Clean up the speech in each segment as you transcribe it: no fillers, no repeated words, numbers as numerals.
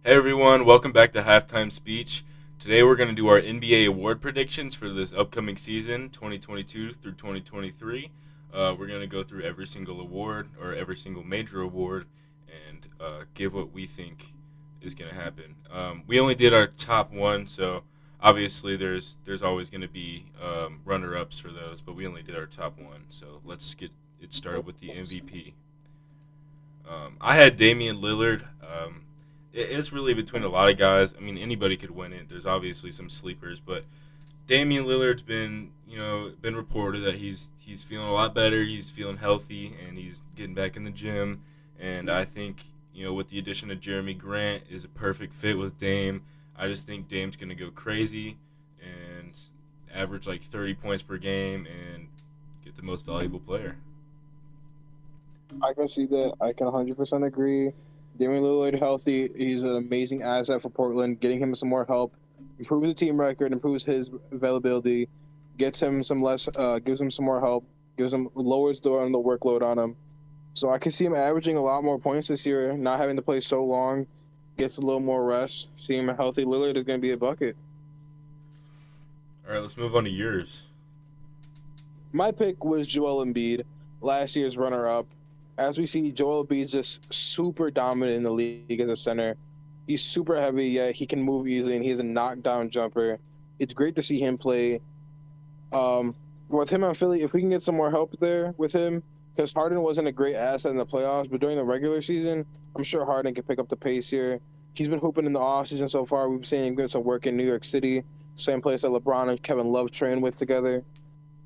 Hey everyone, welcome back to Halftime Speech. Today we're going to do our NBA award predictions for this upcoming season, 2022 through 2023. We're going to go through every single award or every single major award and give what we think is going to happen. We only did our top one, so obviously there's always going to be runner-ups for those, but we only did our top one. So let's get it started with the MVP. I had Damian Lillard. It's really between a lot of guys. I mean, anybody could win it. There's obviously some sleepers, but Damian Lillard's been reported that he's feeling a lot better. He's feeling healthy and he's getting back in the gym. And I think with the addition of Jeremy Grant is a perfect fit with Dame. I just think Dame's gonna go crazy and average like 30 points per game and get the most valuable player. I can see that. I can 100% agree. Damian Lillard healthy. He's an amazing asset for Portland. Getting him some more help improves the team record, improves his availability, gets him some less, gives him some more help, gives him lowers the workload on him. So I can see him averaging a lot more points this year, not having to play so long, gets a little more rest. Seeing him healthy, Lillard is going to be a bucket. All right, let's move on to yours. My pick was Joel Embiid, last year's runner-up. As we see, Joel Embiid is just super dominant in the league as a center. He's super heavy, yet he can move easily, and he's a knockdown jumper. It's great to see him play. Um, with him on Philly, if we can get some more help there with him, because Harden wasn't a great asset in the playoffs, but during the regular season, I'm sure Harden can pick up the pace here. He's been hooping in the offseason so far. We've seen him get some work in New York City, same place that LeBron and Kevin Love train with together.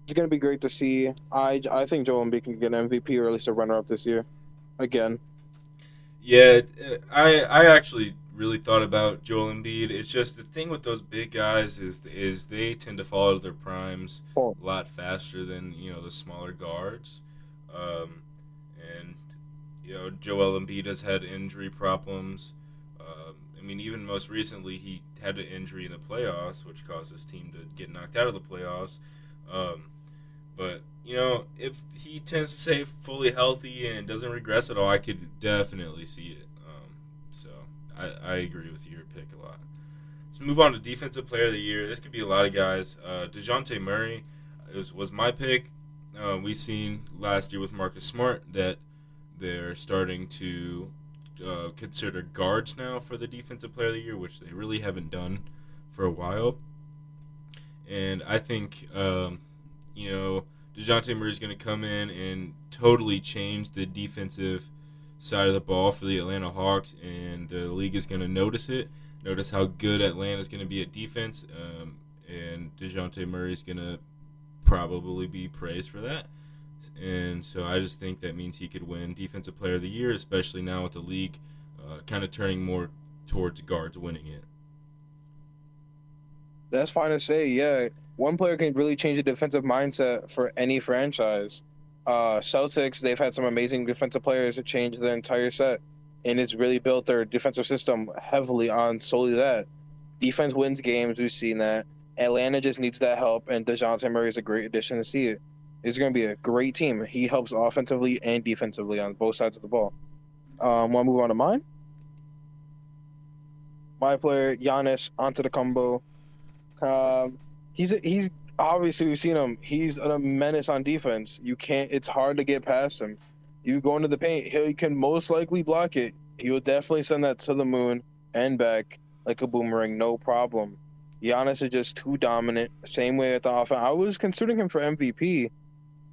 It's going to be great to see. I think Joel Embiid can get an MVP or at least a runner up this year again. Yeah, I actually really thought about Joel Embiid. It's just the thing with those big guys is they tend to fall out of their primes Oh, a lot faster than the smaller guards, um, and Joel Embiid has had injury problems. I mean, even most recently, he had an injury in the playoffs, which caused his team to get knocked out of the playoffs. Um, but if he tends to stay fully healthy and doesn't regress at all, I could definitely see it. So I agree with your pick a lot. Let's move on to defensive player of the year. This could be a lot of guys. Dejounte Murray was my pick. We seen last year with Marcus Smart that they're starting to consider guards now for the defensive player of the year, which they really haven't done for a while. And I think Dejounte Murray is going to come in and totally change the defensive side of the ball for the Atlanta Hawks, and the league is going to notice it. Notice how good Atlanta is going to be at defense, and Dejounte Murray is going to probably be praised for that. And so I just think that means he could win Defensive Player of the Year, especially now with the league kind of turning more towards guards winning it. that's fine to say. Yeah, one player can really change the defensive mindset for any franchise. Celtics, they've had some amazing defensive players to change their entire set, and it's really built their defensive system heavily on solely that. Defense wins games. We've seen that. Atlanta just needs that help, and Dejounte Murray is a great addition to see it. It's going to be a great team. He helps offensively and defensively on both sides of the ball. Want to move on to mine? My player, Giannis Antetokounmpo. Um, he's obviously we've seen him. He's a menace on defense. You can't. It's hard to get past him. You go into the paint, he can most likely block it. He will definitely send that to the moon and back like a boomerang, no problem. Giannis is just too dominant. Same way at the offense. I was considering him for MVP,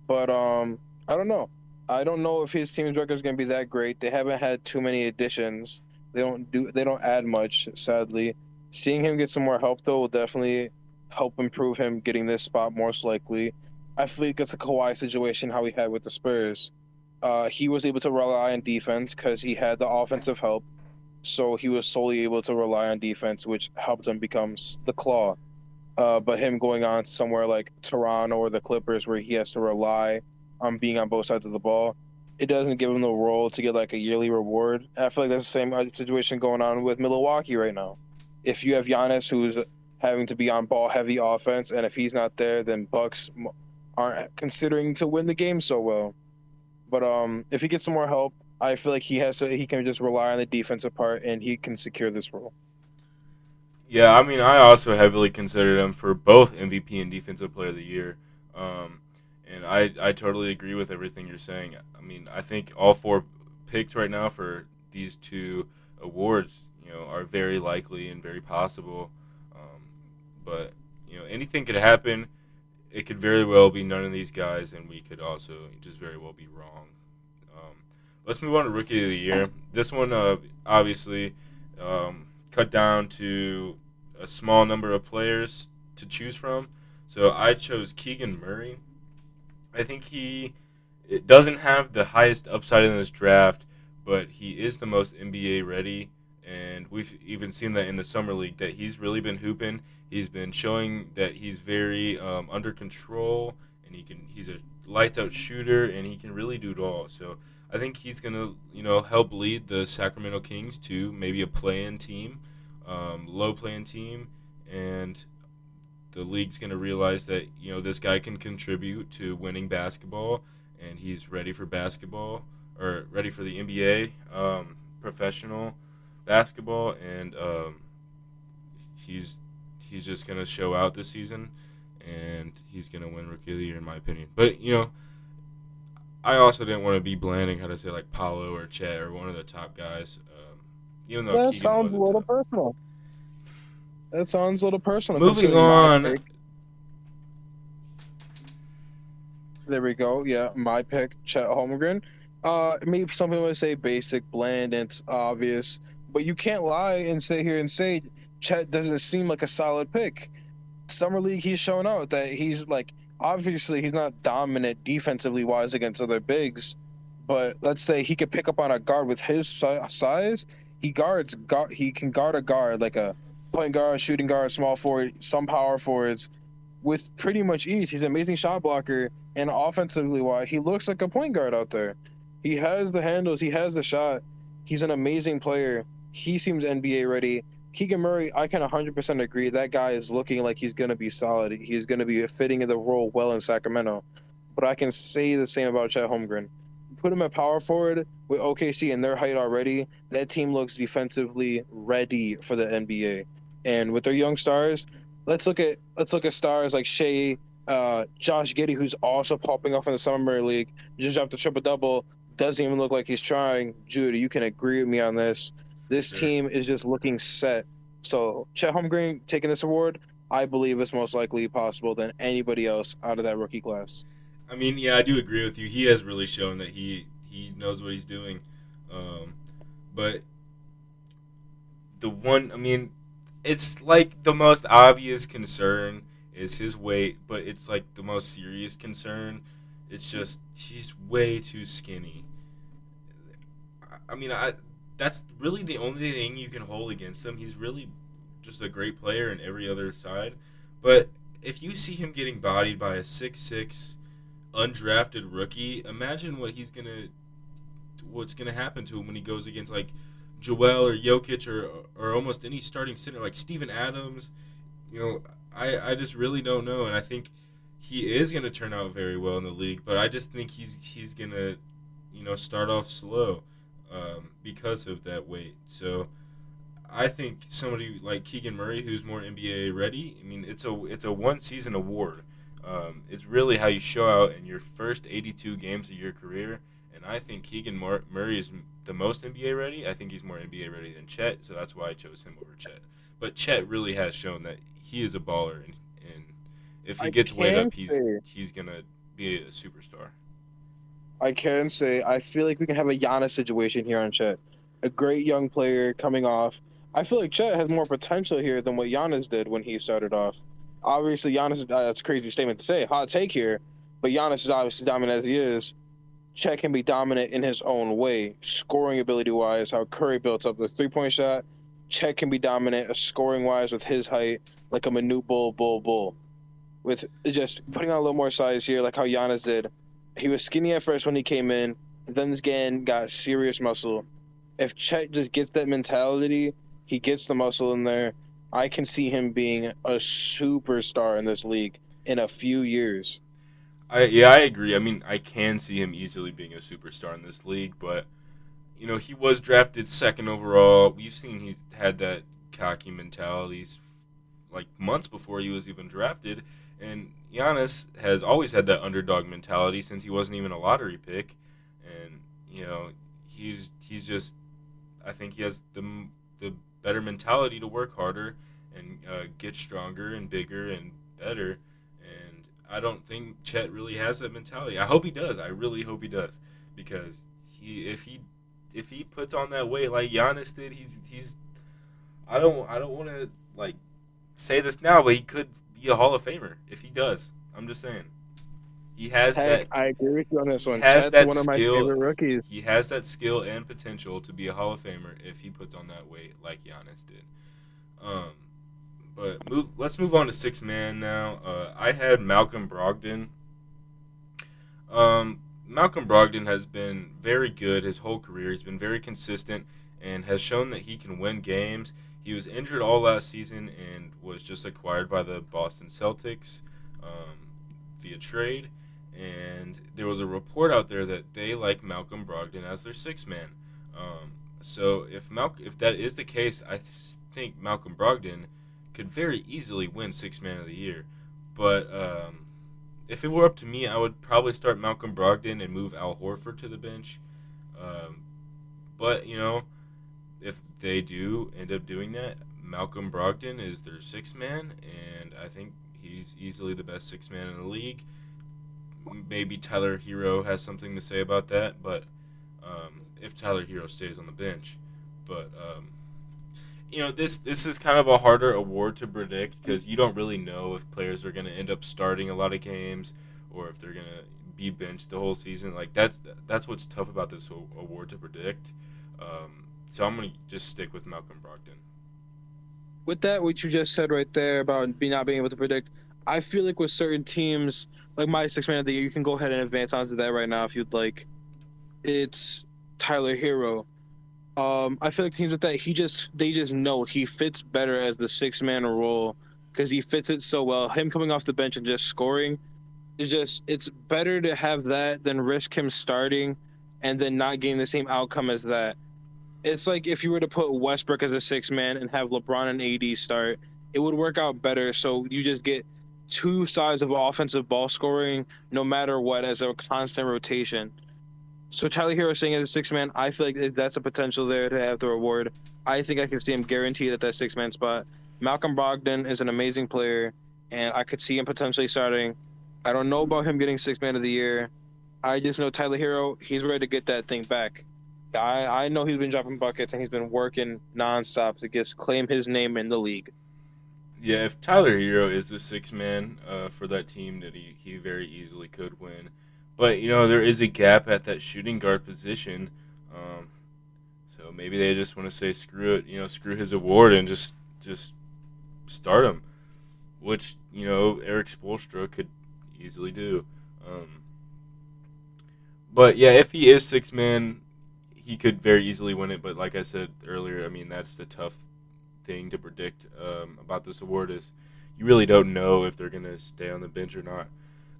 but I don't know. I don't know if his team's record is going to be that great. They haven't had too many additions. They don't add much, sadly. Seeing him get some more help though will definitely help improve him getting this spot most likely. I feel like it's a Kawhi situation how he had with the Spurs. He was able to rely on defense because he had the offensive help, so he was solely able to rely on defense, which helped him become the claw. But him going on somewhere like Toronto or the Clippers, where he has to rely on being on both sides of the ball, it doesn't give him the role to get like a yearly reward. I feel like that's the same situation going on with Milwaukee right now. If you have Giannis, who's having to be on ball heavy offense, and if he's not there, then Bucks aren't considering to win the game so well. But if he gets some more help, I feel like he can just rely on the defensive part and he can secure this role. Yeah, I mean, I also heavily considered him for both MVP and Defensive Player of the Year. Um, and I totally agree with everything you're saying. I mean, I think all four picks right now for these two awards, are very likely and very possible. But anything could happen. It could very well be none of these guys, and we could also just very well be wrong. Um, let's move on to Rookie of the Year. This one, obviously, cut down to a small number of players to choose from. So I chose Keegan Murray. I think he it doesn't have the highest upside in this draft, but he is the most NBA ready, and we've even seen that in the summer league that he's really been hooping. He's been showing that he's very under control, and he's a lights out shooter, and he can really do it all. So I think he's gonna help lead the Sacramento Kings to maybe a play-in team, low play-in team, and the league's going to realize that this guy can contribute to winning basketball, and he's ready for basketball or ready for the NBA, professional basketball, and he's he's just going to show out this season, and he's going to win Rookie of the Year in my opinion. But I also didn't want to be blanding how to say like Paulo or Chet or one of the top guys, even though That Keegan sounds a wasn't little top. personal. That sounds a little personal Moving considering my on, pick. There we go. Yeah, my pick, Chet Holmgren. Maybe some people would say basic, bland, and it's obvious, but you can't lie and sit here and say Chet doesn't seem like a solid pick. Summer League, he's shown out that he's like obviously he's not dominant defensively wise against other bigs, but let's say he could pick up on a guard with his size. He can guard a guard like a point guard, shooting guard, small forward, some power forwards with pretty much ease. He's an amazing shot blocker, and offensively, why he looks like a point guard out there. He has the handles, he has the shot. He's an amazing player. He seems NBA ready. Keegan Murray, I can 100% agree. That guy is looking like he's going to be solid. He's going to be fitting in the role well in Sacramento. But I can say the same about Chet Holmgren. Put him at power forward with OKC and their height already. That team looks defensively ready for the NBA. And with their young stars, let's look at stars like Shea, Josh Giddey, who's also popping off in the summer league. Just dropped a triple double. Doesn't even look like he's trying. Judy, you can agree with me on this. for This sure. team is just looking set. So Chet Holmgren taking this award, I believe is most likely possible than anybody else out of that rookie class. I mean, yeah, I do agree with you. He has really shown that he knows what he's doing. Um, but I mean, it's like the most obvious concern is his weight, but it's like the most serious concern. It's just he's way too skinny. I mean, that's really the only thing you can hold against him. He's really just a great player in every other side. But if you see him getting bodied by a 6'6" undrafted rookie, imagine what's gonna happen to him when he goes against like Joel or Jokic or almost any starting center like Steven Adams. I just really don't know, and I think he is gonna turn out very well in the league, but I just think he's gonna start off slow because of that weight. So I think somebody like Keegan Murray, who's more NBA ready. I mean, it's a one season award. It's really how you show out in your first 82 games of your career, and I think Murray is the most NBA ready. I think he's more NBA ready than Chet, so that's why I chose him over Chet. But Chet really has shown that he is a baller, and if he I gets weight can up, say, he's gonna be a superstar. I can say, I feel like we can have a Giannis situation here on Chet. A great young player coming off. I feel like Chet has more potential here than what Giannis did when he started off. Obviously, Giannis, that's a crazy statement to say, hot take here, but Giannis is obviously dominant as he is. Chet can be dominant in his own way, scoring ability wise, how Curry built up the 3 point shot. Chet can be dominant scoring wise with his height, like a Manute Bull, with just putting on a little more size here, like how Giannis did. He was skinny at first when he came in, then this again got serious muscle. If Chet just gets that mentality, he gets the muscle in there. I can see him being a superstar in this league in a few years. I agree. I mean, I can see him easily being a superstar in this league, but he was drafted second overall. We've seen he's had that cocky mentality like months before he was even drafted. And Giannis has always had that underdog mentality since he wasn't even a lottery pick. And he's just, I think he has the better mentality to work harder and get stronger and bigger and better. And I don't think Chet really has that mentality. I hope he does. I really hope he does, because if he puts on that weight like Giannis did, he's I don't want to like say this now, but he could be a Hall of Famer if he does. I'm just saying. He has Heck, that I agree with you on this he one. has Chet's that one of my skill. favorite rookies. He has that skill and potential to be a Hall of Famer if he puts on that weight like Giannis did. Um, but let's move on to six man now. I had Malcolm Brogdon. Malcolm Brogdon has been very good his whole career. He's been very consistent and has shown that he can win games. He was injured all last season and was just acquired by the Boston Celtics via trade. And there was a report out there that they like Malcolm Brogdon as their six man. So if that is the case, I think Malcolm Brogdon could very easily win six man of the year. But if it were up to me, I would probably start Malcolm Brogdon and move Al Horford to the bench. Um, but if they do end up doing that, Malcolm Brogdon is their six man, and I think he's easily the best six man in the league. Maybe Tyler Hero has something to say about that, but if Tyler Hero stays on the bench, but this is kind of a harder award to predict because you don't really know if players are going to end up starting a lot of games or if they're going to be benched the whole season. Like that's what's tough about this award to predict. So I'm going to just stick with Malcolm Brogdon. With that, what you just said right there about not being able to predict, I feel like with certain teams, like my six man of the year, you can go ahead and advance onto that right now if you'd like. It's Tyler Hero. I feel like teams with that, they just know he fits better as the six man role because he fits it so well. Him coming off the bench and just scoring is it's better to have that than risk him starting and then not getting the same outcome as that. It's like if you were to put Westbrook as a six man and have LeBron and AD start, it would work out better. So you just get two sides of offensive ball scoring no matter what as a constant rotation. So Tyler Hero staying as a six man, I feel like that's a potential there to have the reward. I think I can see him guaranteed at that six man spot. Malcolm Brogdon is an amazing player, and I could see him potentially starting. I don't know about him getting six man of the year. I just know Tyler Hero, he's ready to get that thing back. I know he's been dropping buckets and he's been working nonstop to just claim his name in the league. Yeah, if Tyler Hero is the six man for that team, that he very easily could win. But there is a gap at that shooting guard position, um, so maybe they just want to say screw it, screw his award and just start him, which Eric Spoelstra could easily do. But yeah, if he is six man, he could very easily win it. But like I said earlier, I mean that's the tough thing to predict about this award is you really don't know if they're gonna stay on the bench or not,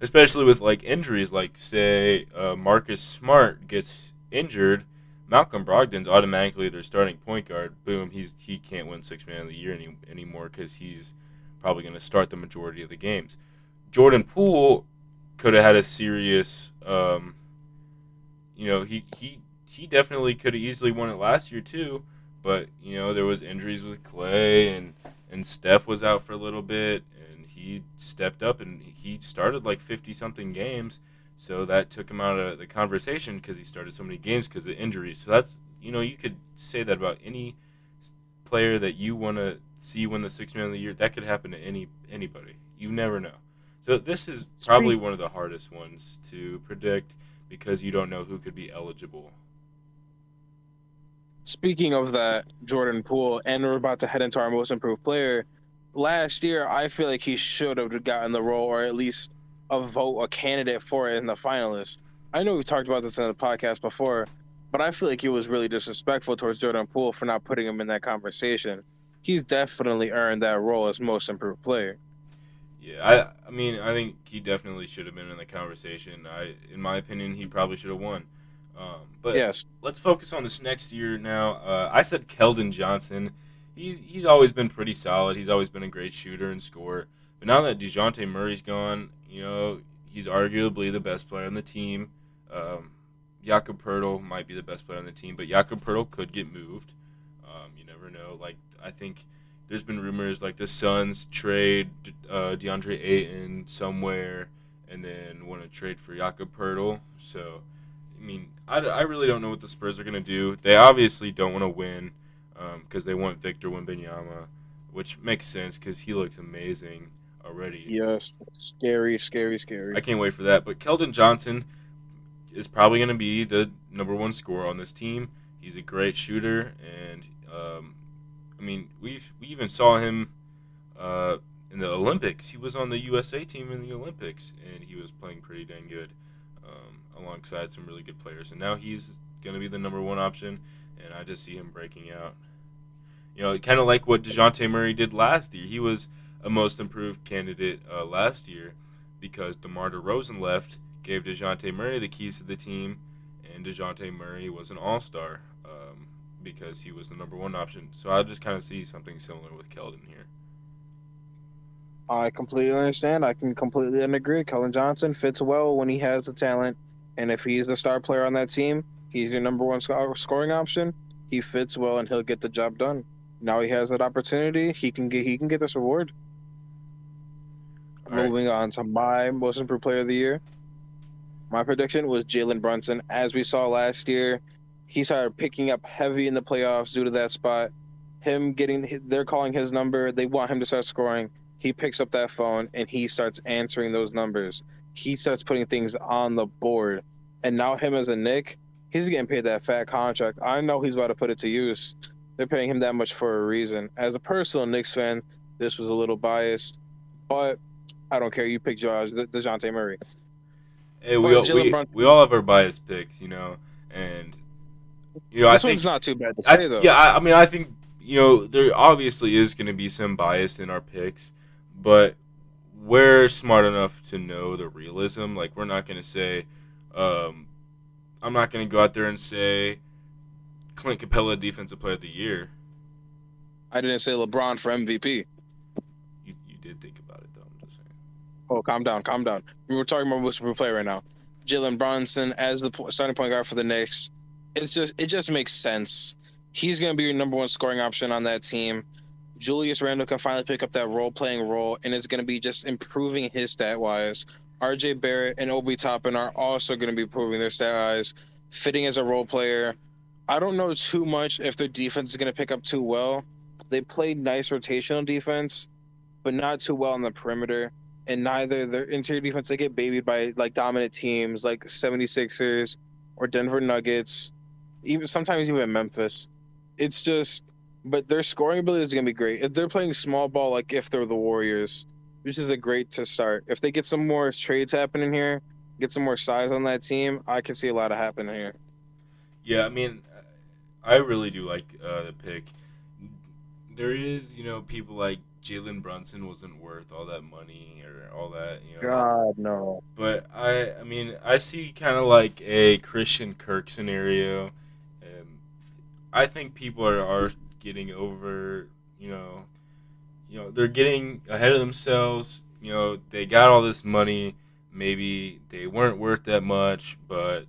especially with like injuries. Like say Marcus Smart gets injured, Malcolm Brogdon's automatically their starting point guard. Boom, he can't win six man of the year anymore because he's probably gonna start the majority of the games. Jordan Poole could have had a serious he definitely could have easily won it last year too, but there was injuries with Clay and Steph was out for a little bit, and he stepped up and he started like 50 something games, so that took him out of the conversation because he started so many games because of injuries. So that's you could say that about any player that you want to see win the six man of the year. That could happen to anybody. You never know. So this is probably one of the hardest ones to predict because you don't know who could be eligible. Speaking of that, Jordan Poole, and we're about to head into our most improved player. Last year, I feel like he should have gotten the role, or at least a candidate for it in the finalist. I know we talked about this in the podcast before, but I feel like he was really disrespectful towards Jordan Poole for not putting him in that conversation. He's definitely earned that role as most improved player. Yeah, I mean, I think he definitely should have been in the conversation. In my opinion, he probably should have won. But Yes. let's focus on this next year now. I said Keldon Johnson. He's always been pretty solid. He's always been a great shooter and scorer. But now that DeJounte Murray's gone, he's arguably the best player on the team. Um, Jakob Pertl might be the best player on the team, but Jakob Pertl could get moved. You never know. Like, I think there's been rumors like the Suns trade DeAndre Ayton somewhere and then want to trade for Jakob Pertl. So, I mean, I really don't know what the Spurs are going to do. They obviously don't want to win because they want Victor Wembanyama, which makes sense because he looks amazing already. Yes. Scary, scary, I scary. can't wait for that. But Keldon Johnson is probably going to be the number one scorer on this team. He's a great shooter, and I mean, we even saw him in the Olympics. He was on the USA team in the Olympics, and he was playing pretty dang good alongside some really good players. And now he's going to be the number one option, and I just see him breaking out. Kind of like what DeJounte Murray did last year. He was a most improved candidate last year because DeMar DeRozan left, gave DeJounte Murray the keys to the team, and DeJounte Murray was an all-star because he was the number one option. So I just kind of see something similar with Keldon here. I completely understand. I can completely agree. Cullen Johnson fits well when he has the talent, and if he's the star player on that team, he's your number one scoring option. He fits well, and he'll get the job done. Now he has that opportunity. He can get this reward. All right. Moving on to my most improved player of the year. My prediction was Jalen Brunson. As we saw last year, he started picking up heavy in the playoffs due to that spot. They're calling his number. They want him to start scoring. He picks up that phone and he starts answering those numbers. He starts putting things on the board. And now, him as a Nick, he's getting paid that fat contract. I know he's about to put it to use. They're paying him that much for a reason. As a personal Knicks fan, this was a little biased, but I don't care. You pick DeJounte Murray. Hey, But Jalen we Brunson, all have our biased picks, and I this one's think not too bad to say though. I mean I think there obviously is going to be some bias in our picks, but we're smart enough to know the realism. Like we're not going to say, um, I'm not going to go out there and say Clint Capella Defensive Player of the Year. I didn't say LeBron for MVP. You did think about it though. I'm just saying. Oh, calm down, calm down. We're talking about most improved player right now. Jalen Brunson as the starting point guard for the Knicks. It just makes sense. He's going to be your number one scoring option on that team. Julius Randle can finally pick up that playing role, and it's going to be just improving his stat wise. RJ Barrett and Obi Toppin are also going to be improving their stat wise, fitting as a role player. I don't know too much if their defense is going to pick up too well. They played nice rotational defense, but not too well on the perimeter. And neither their interior defense, they get babied by like dominant teams like 76ers or Denver Nuggets, even sometimes even Memphis. It's just, but their scoring ability is going to be great. If they're playing small ball, like if they're the Warriors, which is a great to start. If they get some more trades happening here, get some more size on that team, I can see a lot of happening here. Yeah, I mean, I really do like the pick. There is, people like Jalen Brunson wasn't worth all that money or all that, God, no. But I mean, I see kind of like a Christian Kirk scenario. I think people are getting over, they're getting ahead of themselves. They got all this money. Maybe they weren't worth that much, but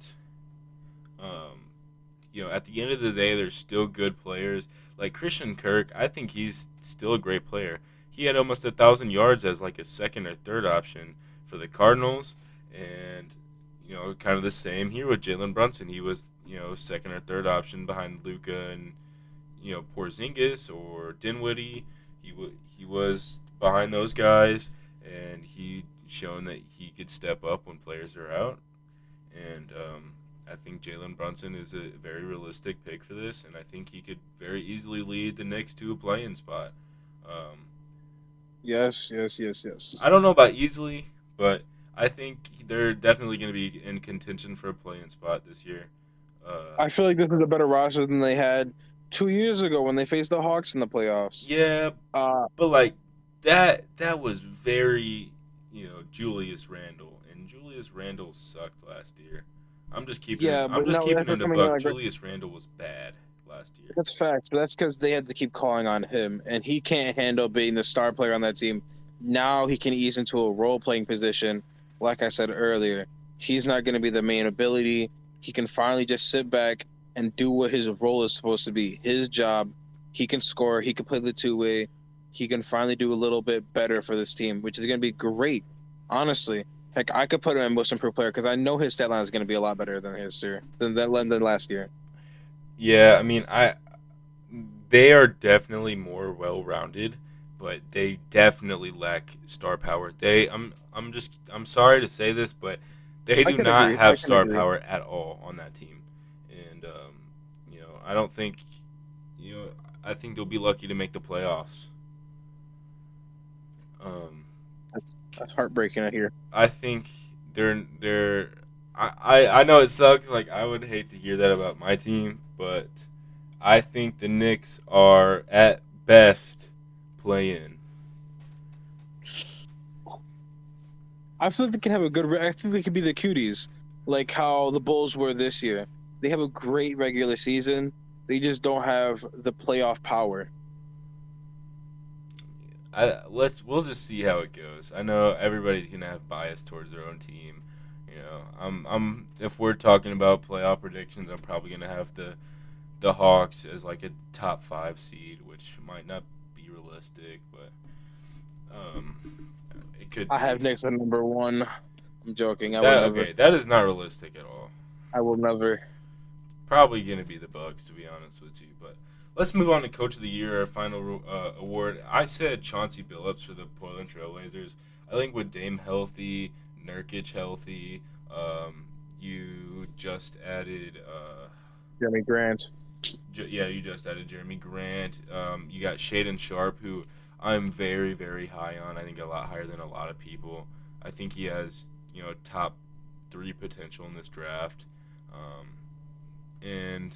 um, at the end of the day, they're still good players. Like Christian Kirk, I think he's still a great player. He had almost 1,000 yards as like a second or third option for the Cardinals, and kind of the same here with Jalen Brunson. He was second or third option behind Luca and Porzingis or Dinwiddie. He was behind those guys, and he shown that he could step up when players are out. And I think Jalen Brunson is a very realistic pick for this, and I think he could very easily lead the Knicks to a playing spot. Um, Yes, yes, yes, I yes. don't know about easily, but I think they're definitely going to be in contention for a playing spot this year. Uh, I feel like this is a better roster than they had 2 years ago when they faced the Hawks in the playoffs. yeah, Uh, but like that was very Julius Randle, and Julius Randle sucked last year. I'm just keeping it. Yeah, I'm but just no, keeping that's it in not a coming in buck. like Julius Randle was bad last year. that's facts, but that's because they had to keep calling on him, and he can't handle being the star player on that team. Now he can ease into a role playing position. Like I said earlier, he's not going to be the main ability. He can finally just sit back and do what his role is supposed to be. His job. He can score. He can play the two way. He can finally do a little bit better for this team, which is going to be great. Honestly, heck, I could put him in most improved player because I know his stat line is going to be a lot better than his year than last year. Yeah, I mean, they are definitely more well-rounded, but they definitely lack star power. I'm sorry to say this, but they I do can not agree. I have can star agree. power at all on that team, and I don't think, you know, I think they'll be lucky to make the playoffs. Um, That's heartbreaking to hear. I think they're. I know it sucks. Like, I would hate to hear that about my team, but I think the Knicks are at best play in. I feel like they can have a good. I think they could be the cuties, like how the Bulls were this year. They have a great regular season. They just don't have the playoff power. We'll just see how it goes. I know everybody's gonna have bias towards their own team. I'm if we're talking about playoff predictions, I'm probably gonna have the Hawks as like a top 5 seed, which might not be realistic, but it could I have be. Knicks at number one. I'm joking. I would That never. okay? That is not realistic at all. I will never. Probably gonna be the Bucks, to be honest with you. But let's move on to Coach of the Year, our final award. I said Chauncey Billups for the Portland Trailblazers. I think with Dame healthy, Nurkic healthy, you just added. Jeremy Grant. You just added Jeremy Grant. You got Shaden Sharp, who I'm very, very high on. I think a lot higher than a lot of people. I think he has, top 3 potential in this draft. And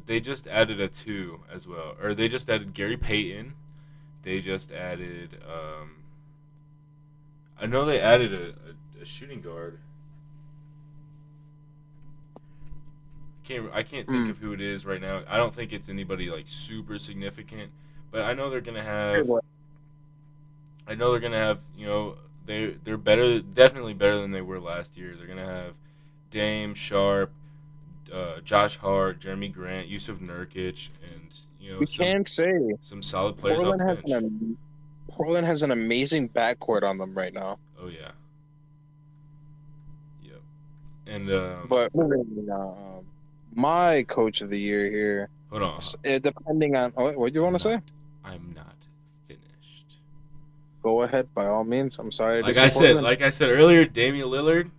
they just added a 2 as well. Or they just added Gary Payton. They just added. I know they added a shooting guard. I can't think Mm. of who it is right now. I don't think it's anybody like super significant, but I know they're gonna Hey, have. what? I know they're gonna have. They're better, definitely better than they were last year. They're gonna have Dame, Sharp, Josh Hart, Jeremy Grant, Yusuf Nurkic, and We some can say some solid players off Portland the has bench. Portland has an amazing backcourt on them right now. Oh yeah, yep. And But my coach of the year here, hold on, depending on what do you want I'm to say? not. I'm not finished. Go ahead, by all means. I'm sorry to Like I say said, Portland. like I said earlier, Damian Lillard,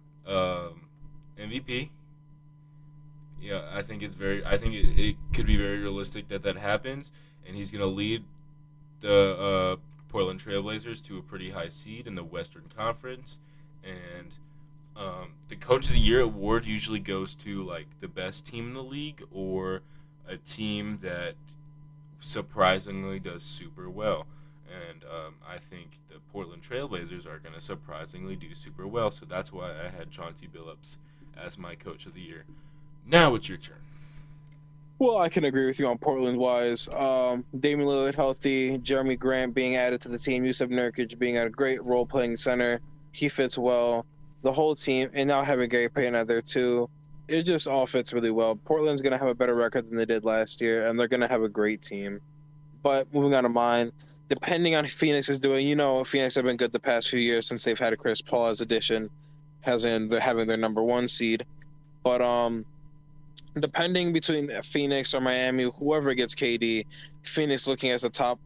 MVP. Yeah, I think it's very. I think it could be very realistic that happens, and he's gonna lead the Portland Trailblazers to a pretty high seed in the Western Conference, and the Coach of the Year award usually goes to like the best team in the league or a team that surprisingly does super well. And I think the Portland Trailblazers are going to surprisingly do super well. So that's why I had Chauncey Billups as my Coach of the Year. Now it's your turn. Well, I can agree with you on Portland wise. Damian Lillard healthy, Jeremy Grant being added to the team, Yusuf Nurkic being a great role playing center. He fits well. The whole team, and now having Gary Payton out there too, it just all fits really well. Portland's gonna have a better record than they did last year, and they're gonna have a great team. But moving on to mine, depending on how Phoenix is doing, Phoenix have been good the past few years since they've had a Chris Paul as addition, has in they're having their number one seed. But depending between Phoenix or Miami, whoever gets KD, Phoenix looking as a top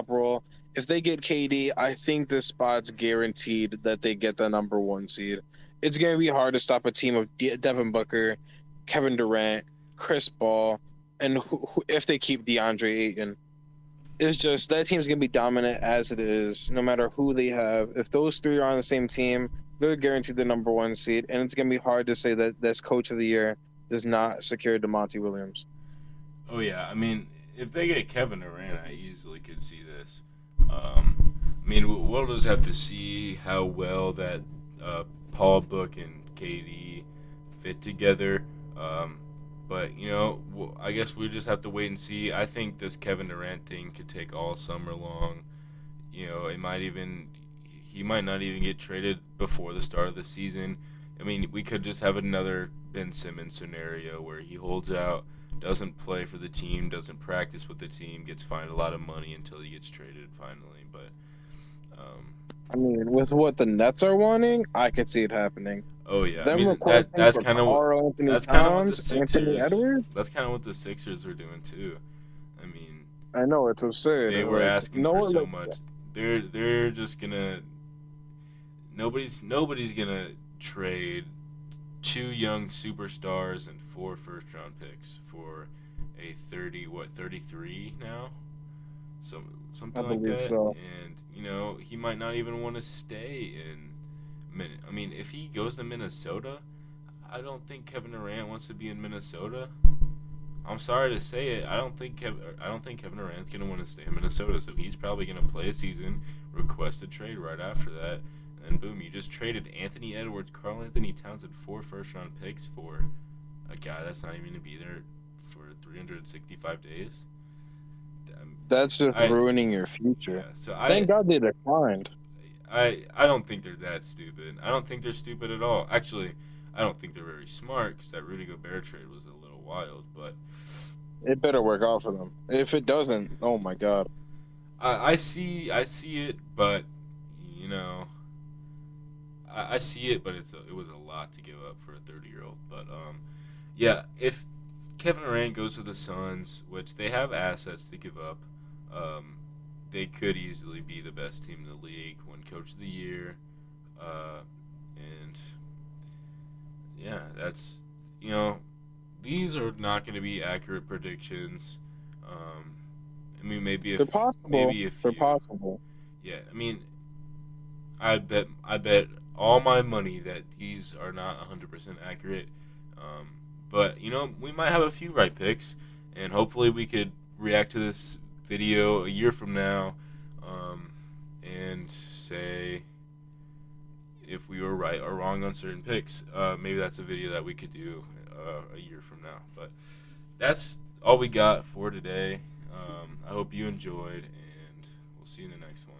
role. If they get KD, I think this spot's guaranteed that they get the number one seed. It's going to be hard to stop a team of Devin Booker, Kevin Durant, Chris Paul, and if they keep DeAndre Ayton. It's just that team's going to be dominant as it is, no matter who they have. If those three are on the same team, they're guaranteed the number one seed, and it's going to be hard to say that this coach of the year does not secure DeMonte Williams. Oh yeah, I mean, if they get Kevin Durant, I easily could see this. I mean, we'll just have to see how well that Paul Book and KD fit together. But I guess we just have to wait and see. I think this Kevin Durant thing could take all summer long. It might even he might not even get traded before the start of the season. I mean, we could just have another Ben Simmons scenario where he holds out, doesn't play for the team, doesn't practice with the team, gets fined a lot of money until he gets traded finally. But I mean, with what the Nets are wanting, I could see it happening. oh yeah, I Them mean requesting for Karl Anthony that's kind of what the Towns, Anthony Sixers Edwards. that's kind of what the Sixers are doing too. I mean, I know it's absurd. they were Like asking no for one so like much. They're just gonna nobody's gonna trade two young superstars and four first round picks for a 33 now, I something like believe that. so. And he might not even want to stay in I mean, if he goes to Minnesota, I don't think Kevin Durant wants to be in Minnesota. I'm sorry to say it. I don't think Kevin Durant's gonna want to stay in Minnesota. So he's probably gonna play a season, request a trade right after that, and boom, you just traded Anthony Edwards, Karl Anthony Towns, and four first round picks for a guy that's not even gonna be there for 365 days. That's just I ruining your future. Yeah. So Thank God they declined. I don't think they're that stupid. I don't think they're stupid at all. Actually, I don't think they're very smart because that Rudy Gobert trade was a little wild. But It better work out for them. If it doesn't, oh my God. I see it, but you know I see it, but it was a lot to give up for a 30-year-old. But yeah, if Kevin Durant goes to the Suns, which they have assets to give up, they could easily be the best team in the league, win Coach of the Year, and yeah, that's these are not going to be accurate predictions. Um, I mean, They're possible. maybe a They're few. possible. Yeah, I mean, I bet all my money that these are not 100% accurate. Um, but we might have a few right picks, and hopefully we could react to this video a year from now, and say if we were right or wrong on certain picks. Maybe that's a video that we could do a year from now. But that's all we got for today. I hope you enjoyed, and we'll see you in the next one.